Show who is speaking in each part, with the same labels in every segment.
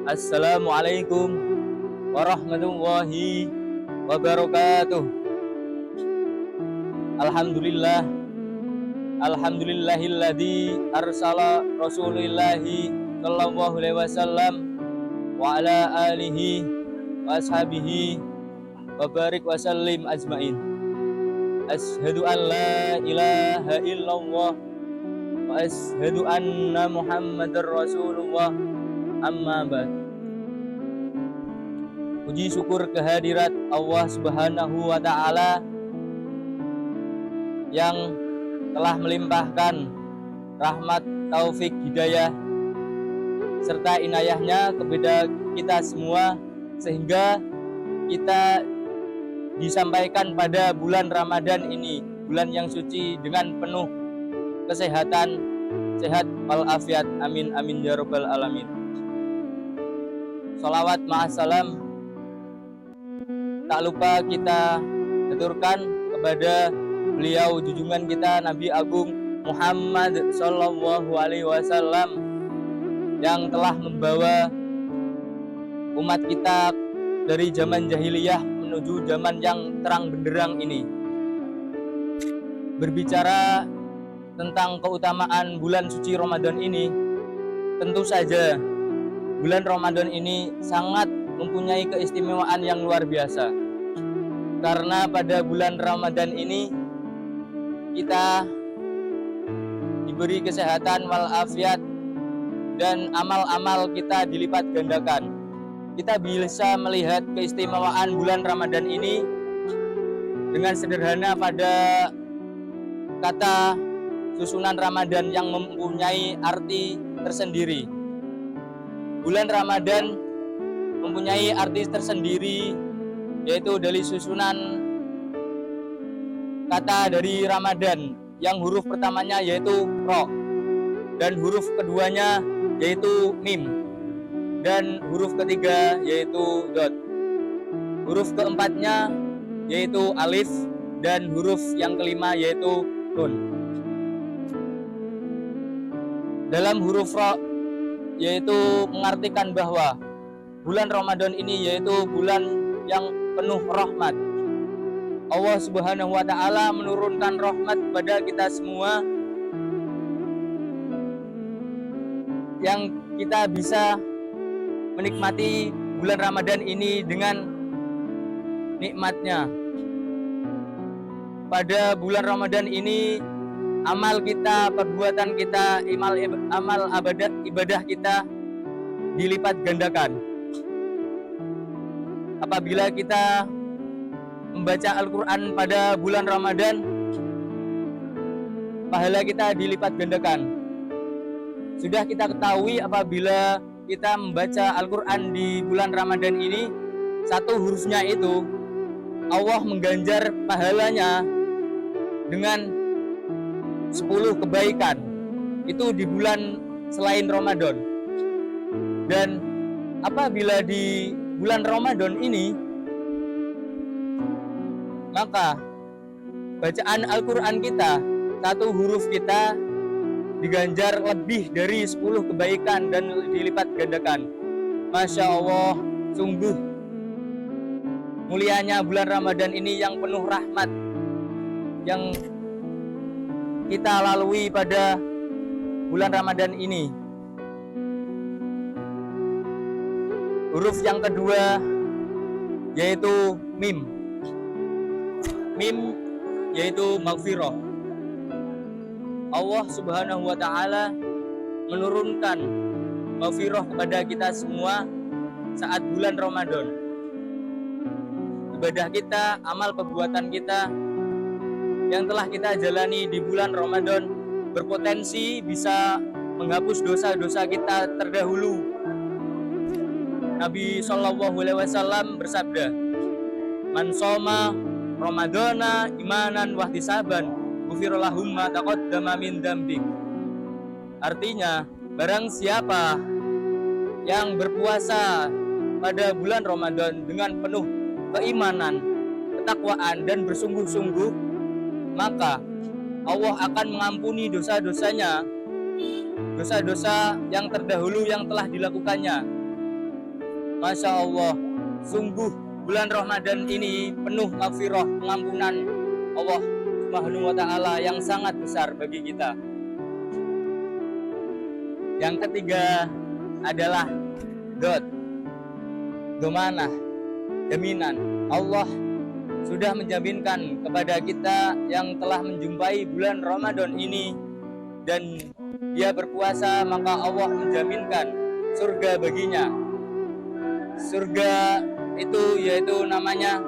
Speaker 1: Assalamualaikum warahmatullahi wabarakatuh. Alhamdulillah, alhamdulillahilladzi arsala rasulillahi sallallahu alaihi wasallam wa ala alihi wa ashabihi wa barik wa sallim ajmain. Ashhadu an la ilaha illallah wa ashhadu anna muhammadar rasulullah, amma ba'd. Puji syukur kehadirat Allah Subhanahu wa ta'ala yang telah melimpahkan rahmat, taufik, hidayah serta inayahnya kepada kita semua, sehingga kita disampaikan pada bulan Ramadan ini, bulan yang suci, dengan penuh kesehatan, sehat walafiat. Amin amin ya rabbal alamin. Salawat ma'assalam tak lupa kita aturkan kepada beliau junjungan kita Nabi Agung Muhammad Sallallahu Alaihi Wasallam yang telah membawa umat kita dari zaman jahiliyah menuju zaman yang terang benderang ini. Berbicara tentang keutamaan bulan suci Ramadan ini, tentu saja bulan Ramadan ini sangat mempunyai keistimewaan yang luar biasa, karena pada bulan Ramadan ini kita diberi kesehatan walafiat dan amal-amal kita dilipat gandakan. Kita bisa melihat keistimewaan bulan Ramadan ini dengan sederhana pada kata susunan Ramadan yang mempunyai arti tersendiri. Bulan Ramadan mempunyai arti tersendiri, yaitu dari susunan kata dari Ramadan, yang huruf pertamanya yaitu ro, dan huruf keduanya yaitu mim, dan huruf ketiga yaitu dot. Huruf keempatnya yaitu alif, dan huruf yang kelima yaitu nun. Dalam huruf ro yaitu mengartikan bahwa bulan Ramadan ini yaitu bulan yang penuh rahmat. Allah Subhanahu wa ta'ala menurunkan rahmat kepada kita semua, yang kita bisa menikmati bulan Ramadan ini dengan nikmatnya. Pada bulan Ramadan ini amal kita, perbuatan kita, amal ibadah kita dilipat gandakan. Apabila kita membaca Al-Quran pada bulan Ramadan, pahala kita dilipat gandakan. Sudah kita ketahui apabila kita membaca Al-Quran di bulan Ramadan ini, satu hurufnya itu Allah mengganjar pahalanya dengan 10 kebaikan. Itu di bulan selain Ramadan. Dan apabila di bulan Ramadan ini, maka bacaan Al-Quran kita, satu huruf kita diganjar lebih dari 10 kebaikan dan dilipat gandakan. Masya Allah, sungguh mulianya bulan Ramadan ini yang penuh rahmat yang kita lalui pada bulan Ramadan ini. Huruf yang kedua yaitu mim. Mim yaitu maghfirah. Allah Subhanahu wa ta'ala menurunkan maghfirah kepada kita semua saat bulan Ramadan. Ibadah kita, amal perbuatan kita yang telah kita jalani di bulan Ramadan berpotensi bisa menghapus dosa-dosa kita terdahulu. Nabi Shallallahu Alaihi Wasallam bersabda, "Man shoma Ramadana imanan wahtisaban, ghufira lahu ma taqaddama min dzambik." Artinya, barang siapa yang berpuasa pada bulan Ramadan dengan penuh keimanan, ketakwaan, dan bersungguh-sungguh, maka Allah akan mengampuni dosa-dosanya, dosa-dosa yang terdahulu yang telah dilakukannya. Masya Allah, sungguh bulan Ramadan ini penuh maghfirah, pengampunan Allah Subhanahu wa Ta'ala yang sangat besar bagi kita. Yang ketiga adalah domanah, jaminan. Allah sudah menjaminkan kepada kita yang telah menjumpai bulan Ramadan ini dan dia berpuasa, maka Allah menjaminkan surga baginya. Surga itu yaitu namanya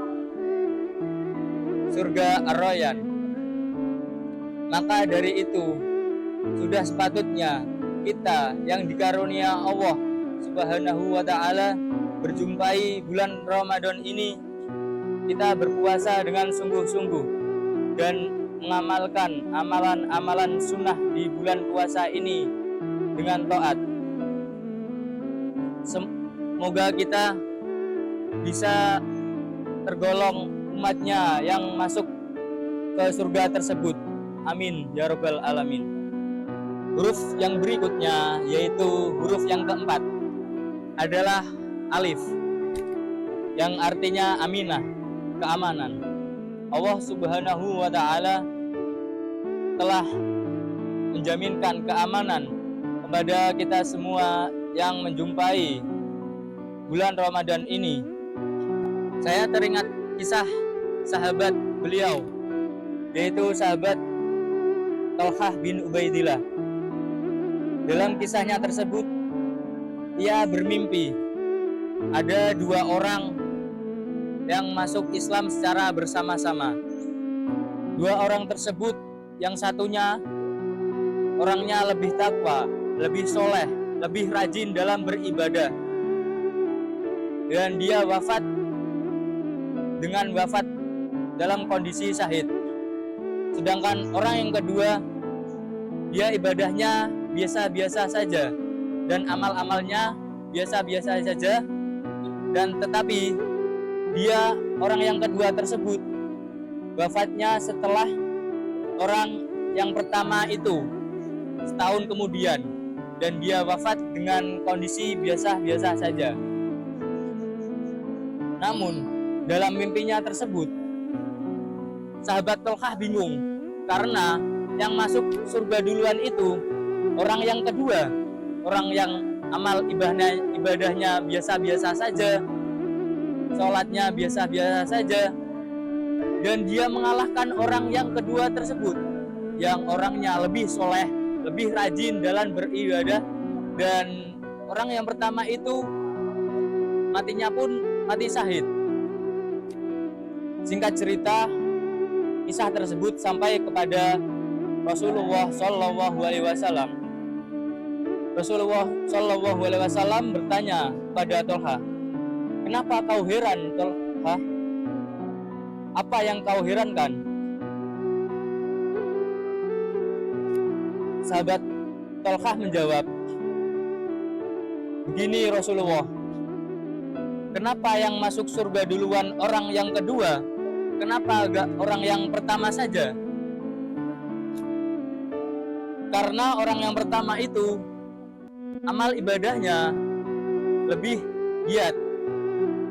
Speaker 1: surga Ar-Rayyan. Maka dari itu sudah sepatutnya kita yang dikarunia Allah Subhanahu wa Ta'ala berjumpai bulan Ramadan ini, kita berpuasa dengan sungguh-sungguh dan mengamalkan amalan-amalan sunnah di bulan puasa ini dengan taat. Semoga kita bisa tergolong umatnya yang masuk ke surga tersebut. Amin ya rabbal alamin. Huruf yang berikutnya yaitu huruf yang keempat adalah alif, yang artinya aminah, keamanan. Allah Subhanahu wa Ta'ala telah menjaminkan keamanan kepada kita semua yang menjumpai bulan Ramadan ini. Saya teringat kisah sahabat beliau, yaitu sahabat Thalhah bin Ubaidillah. Dalam kisahnya tersebut, ia bermimpi ada dua orang yang masuk Islam secara bersama-sama. Dua orang tersebut, yang satunya orangnya lebih takwa, lebih soleh, lebih rajin dalam beribadah, dan dia wafat dalam kondisi syahid. Sedangkan orang yang kedua, dia ibadahnya biasa-biasa saja dan amal-amalnya biasa-biasa saja, dan tetapi dia, orang yang kedua tersebut, wafatnya setelah orang yang pertama itu setahun kemudian, dan dia wafat dengan kondisi biasa-biasa saja. Namun dalam mimpinya tersebut, sahabat Thalhah bingung karena yang masuk surga duluan itu orang yang kedua, orang yang amal ibadahnya biasa-biasa saja, sholatnya biasa-biasa saja, dan dia mengalahkan orang yang kedua tersebut yang orangnya lebih soleh, lebih rajin dalam beribadah, dan orang yang pertama itu matinya pun mati syahid. Singkat cerita, kisah tersebut sampai kepada Rasulullah Shallallahu Alaihi Wasallam. Rasulullah Shallallahu Alaihi Wasallam bertanya kepada Thalhah, "Kenapa kau heran, Thalhah? Apa yang kau herankan?" Sahabat Thalhah menjawab, "Begini Rasulullah, kenapa yang masuk surga duluan orang yang kedua? Kenapa agak orang yang pertama saja?" Karena orang yang pertama itu amal ibadahnya lebih giat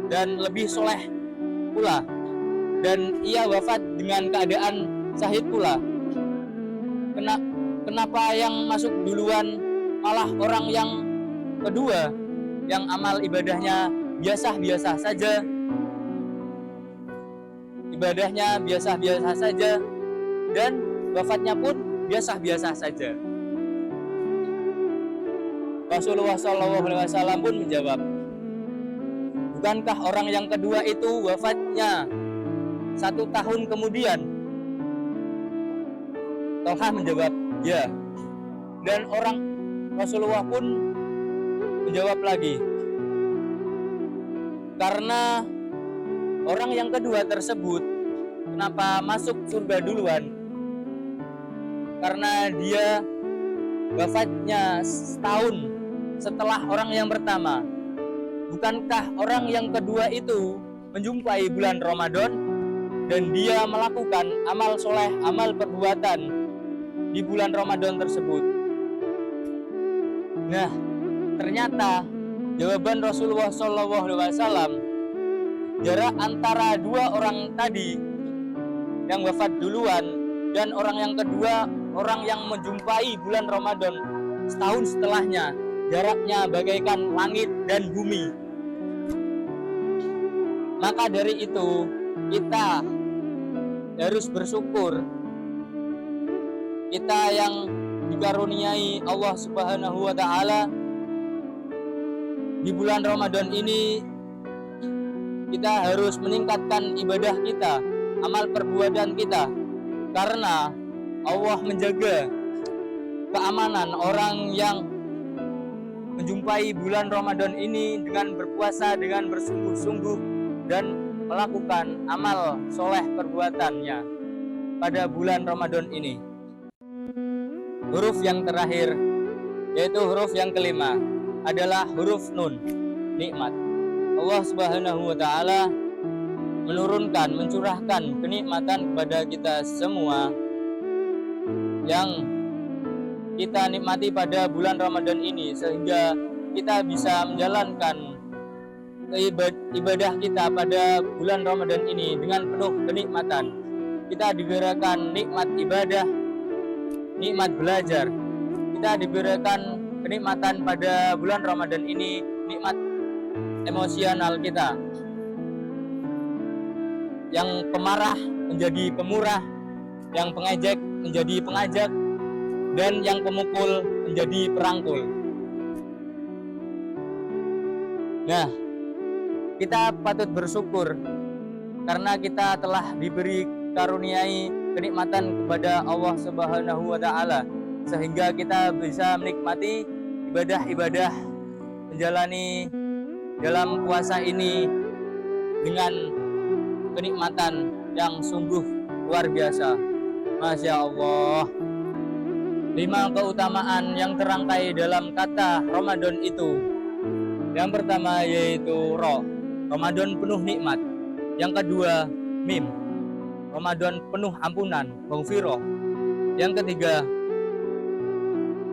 Speaker 1: dan lebih soleh pula, dan ia wafat dengan keadaan syahid pula. Kenapa yang masuk duluan malah orang yang kedua yang amal ibadahnya biasa-biasa saja, ibadahnya biasa-biasa saja, dan wafatnya pun biasa-biasa saja? Rasulullah SAW pun menjawab, "Bukankah orang yang kedua itu wafatnya 1 tahun kemudian?" Thalhah menjawab, "Ya." Dan Rasulullah pun menjawab lagi, "Karena orang yang kedua tersebut kenapa masuk surga duluan? Karena dia wafatnya setahun setelah orang yang pertama. Bukankah orang yang kedua itu menjumpai bulan Ramadan dan dia melakukan amal soleh, amal perbuatan di bulan Ramadan tersebut? Nah, ternyata Jawaban Rasulullah SAW, jarak antara dua orang tadi yang wafat duluan dan orang yang kedua, orang yang menjumpai bulan Ramadan setahun setelahnya, jaraknya bagaikan langit dan bumi. Maka dari itu kita harus bersyukur, kita yang dikaruniai Allah Subhanahu wa Ta'ala di bulan Ramadan ini, kita harus meningkatkan ibadah kita, amal perbuatan kita, karena Allah menjaga keamanan orang yang menjumpai bulan Ramadan ini dengan berpuasa dengan bersungguh-sungguh dan melakukan amal soleh perbuatannya pada bulan Ramadan ini. Huruf yang terakhir, yaitu huruf yang kelima, adalah huruf nun, nikmat. Allah Subhanahu wa Ta'ala menurunkan, mencurahkan kenikmatan kepada kita semua yang kita nikmati pada bulan Ramadan ini, sehingga kita bisa menjalankan ibadah kita pada bulan Ramadan ini dengan penuh kenikmatan. Kita diberikan nikmat ibadah, nikmat belajar. Kita diberikan kenikmatan pada bulan Ramadan ini, nikmat emosional kita. Yang pemarah menjadi pemurah, yang pengejek menjadi pengajak, dan yang pemukul menjadi perangkul. Nah, kita patut bersyukur karena kita telah diberi karuniai kenikmatan kepada Allah Subhanahu wa Ta'ala, sehingga kita bisa menikmati ibadah-ibadah, menjalani dalam puasa ini dengan kenikmatan yang sungguh luar biasa. Masya Allah. 5 keutamaan yang terangkai dalam kata Ramadan itu. Yang pertama yaitu Ro, Ramadan penuh nikmat. Yang kedua Mim, Ramadan penuh ampunan, Maghfirah. Yang ketiga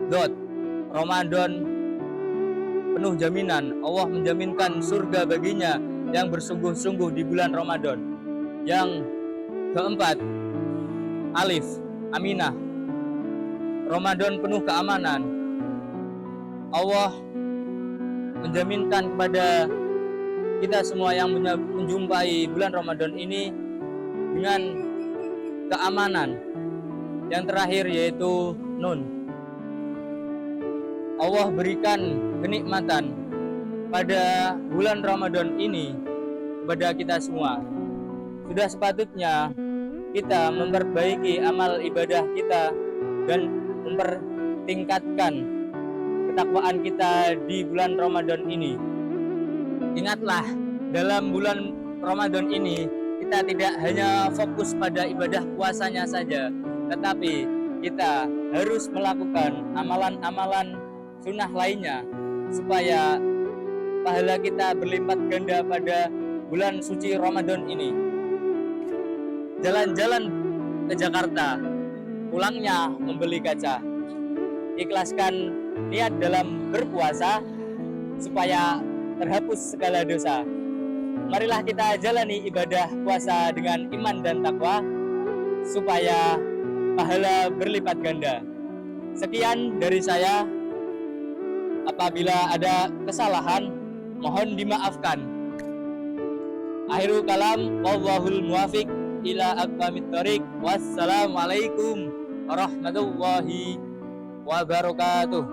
Speaker 1: Dot, Ramadan penuh jaminan, Allah menjaminkan surga baginya yang bersungguh-sungguh di bulan Ramadan. Yang keempat Alif, Aminah, Ramadan penuh keamanan. Allah menjaminkan kepada kita semua yang menjumpai bulan Ramadan ini dengan keamanan. Yang terakhir yaitu Nun, Allah berikan kenikmatan pada bulan Ramadan ini kepada kita semua. Sudah sepatutnya kita memperbaiki amal ibadah kita dan mempertingkatkan ketakwaan kita di bulan Ramadan ini. Ingatlah, dalam bulan Ramadan ini kita tidak hanya fokus pada ibadah puasanya saja, tetapi kita harus melakukan amalan-amalan sunnah lainnya supaya pahala kita berlipat ganda pada bulan suci Ramadan ini. Jalan-jalan ke Jakarta, pulangnya membeli kaca. Ikhlaskan niat dalam berpuasa supaya terhapus segala dosa. Marilah kita jalani ibadah puasa dengan iman dan takwa supaya pahala berlipat ganda. Sekian dari saya. Apabila ada kesalahan, mohon dimaafkan. Akhirul kalam, wallahul muwafiq ila aqwamit thoriq. Wassalamualaikum warahmatullahi wabarakatuh.